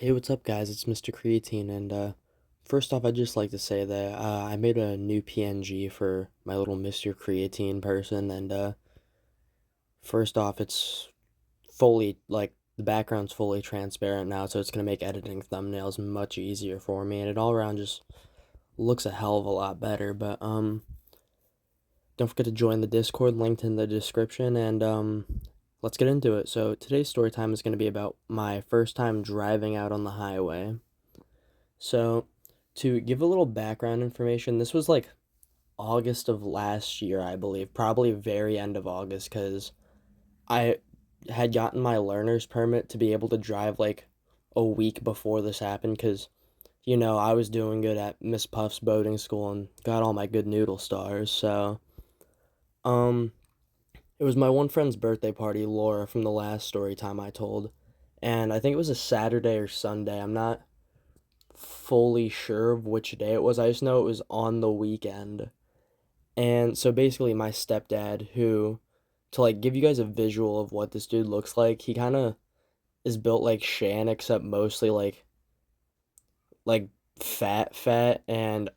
Hey, what's up, guys? It's Mr. Creatine, and first off, I'd just like to say that I made a new PNG for my little Mr. Creatine person, and first off, it's fully the background's fully transparent now, so it's gonna make editing thumbnails much easier for me, and it all around just looks a hell of a lot better. But don't forget to join the Discord linked in the description, and let's get into it. So today's story time is gonna be about my first time driving out on the highway. So, to give a little background information, this was like August of last year, I believe, probably very end of August, because I had gotten my learner's permit to be able to drive like a week before this happened, because, I was doing good at Miss Puff's boating school and got all my good noodle stars. So, um, it was my one friend's birthday party, Laura, from the last story time I told, and I think it was a Saturday or Sunday. I'm not fully sure of which day it was. I just know it was on the weekend. And so basically my stepdad, who, to like give you guys a visual of what this dude looks like, he kind of is built like Shan, except mostly like fat, and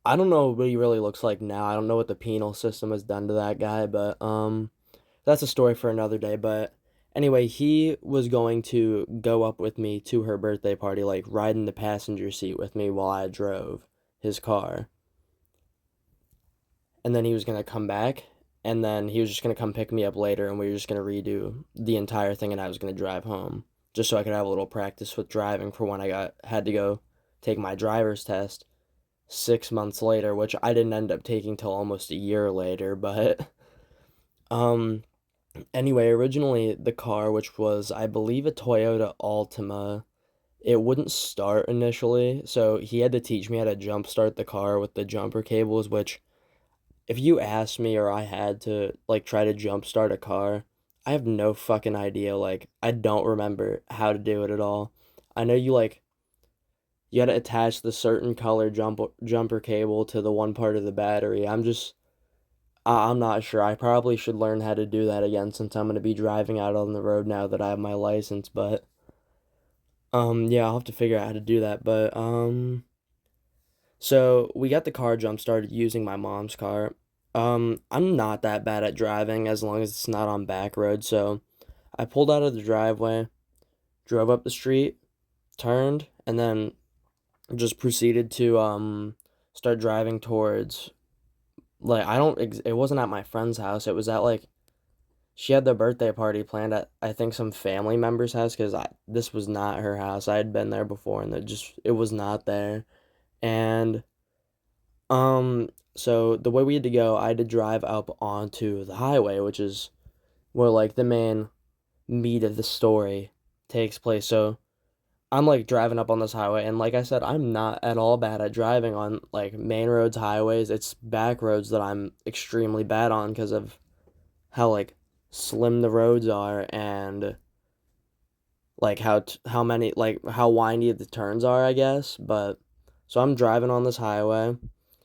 I don't know what he really looks like now. I don't know what the penal system has done to that guy, but that's a story for another day. But anyway, he was going to go up with me to her birthday party, like ride in the passenger seat with me while I drove his car. And then he was going to come back, and then he was just going to come pick me up later, and we were just going to redo the entire thing, and I was going to drive home just so I could have a little practice with driving for when I had to go take my driver's test 6 months later, which I didn't end up taking till almost a year later. But um anyway, originally the car, which was I believe a Toyota Altima, it wouldn't start initially, so he had to teach me how to jump start the car with the jumper cables, which if you asked me or I had to like try to jump start a car, I have no fucking idea. Like I don't remember how to do it at all. I know you got to attach the certain color jumper cable to the one part of the battery. I'm not sure. I probably should learn how to do that again since I'm going to be driving out on the road now that I have my license, but yeah, I'll have to figure out how to do that. But so we got the car jump started using my mom's car. I'm not that bad at driving as long as it's not on back roads. So I pulled out of the driveway, drove up the street, turned, and then just proceeded to start driving towards, like, it wasn't at my friend's house. It was at like she had the birthday party planned at, I think, some family member's house, because I this was not her house. I had been there before, and it was not there. And so the way we had to go, I had to drive up onto the highway, which is where like the main meat of the story takes place. So I'm like driving up on this highway, and like I said, I'm not at all bad at driving on like main roads, highways. It's back roads that I'm extremely bad on because of how like slim the roads are, and like how many, like how windy the turns are, I guess. But so I'm driving on this highway.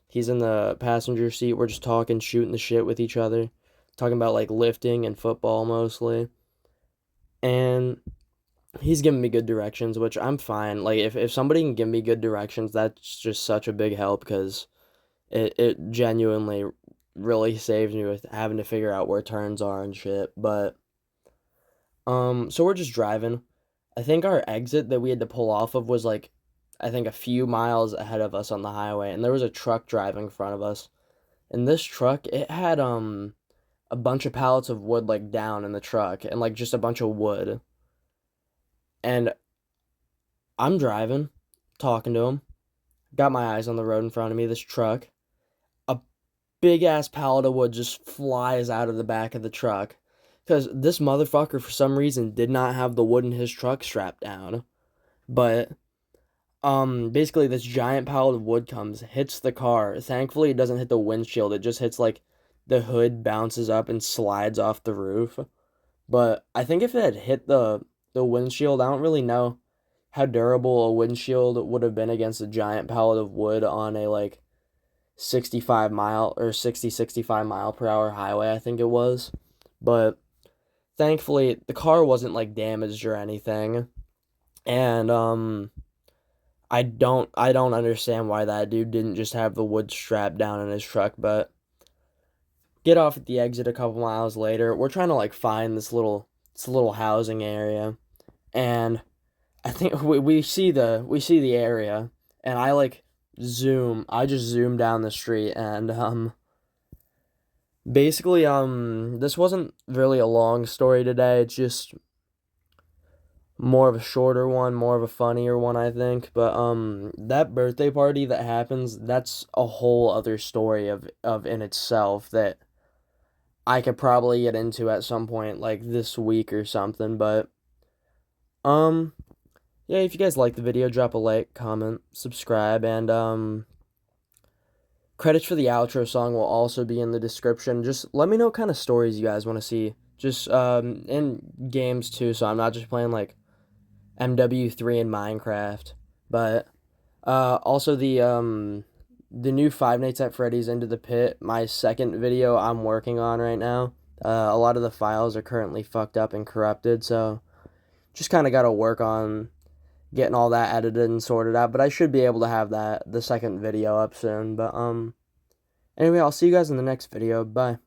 He's in the passenger seat. We're just talking, shooting the shit with each other, talking about like lifting and football mostly. And he's giving me good directions, which I'm fine. Like if somebody can give me good directions, that's just such a big help, because it genuinely really saves me with having to figure out where turns are and shit. But so we're just driving. I think our exit that we had to pull off of was like, I think a few miles ahead of us on the highway, and there was a truck driving in front of us. And this truck, it had a bunch of pallets of wood like down in the truck, and like just a bunch of wood. And I'm driving, talking to him, got my eyes on the road in front of me, this truck. A big ass pallet of wood just flies out of the back of the truck, because this motherfucker for some reason did not have the wood in his truck strapped down. But basically this giant pile of wood comes, hits the car. Thankfully it doesn't hit the windshield, it just hits like the hood, bounces up and slides off the roof. But I think if it had hit the windshield, I don't really know how durable a windshield would have been against a giant pallet of wood on a like 65 mile or 65 mile per hour highway, I think it was. But thankfully the car wasn't like damaged or anything. And I don't understand why that dude didn't just have the wood strapped down in his truck, but get off at the exit a couple miles later. We're trying to like find this little housing area, and I think we see the area, and I just zoom down the street, and basically this wasn't really a long story today. It's just more of a shorter one, more of a funnier one, I think. But that birthday party that happens, that's a whole other story of in itself that I could probably get into at some point like this week or something. But um yeah, if you guys like the video, drop a like, comment, subscribe, and credits for the outro song will also be in the description. Just let me know what kind of stories you guys want to see. Just in games too, so I'm not just playing like MW3 in Minecraft, but also the new Five Nights at Freddy's Into the Pit, my second video I'm working on right now. A lot of the files are currently fucked up and corrupted, so just kind of got to work on getting all that edited and sorted out, but I should be able to have the second video up soon. But anyway, I'll see you guys in the next video. Bye.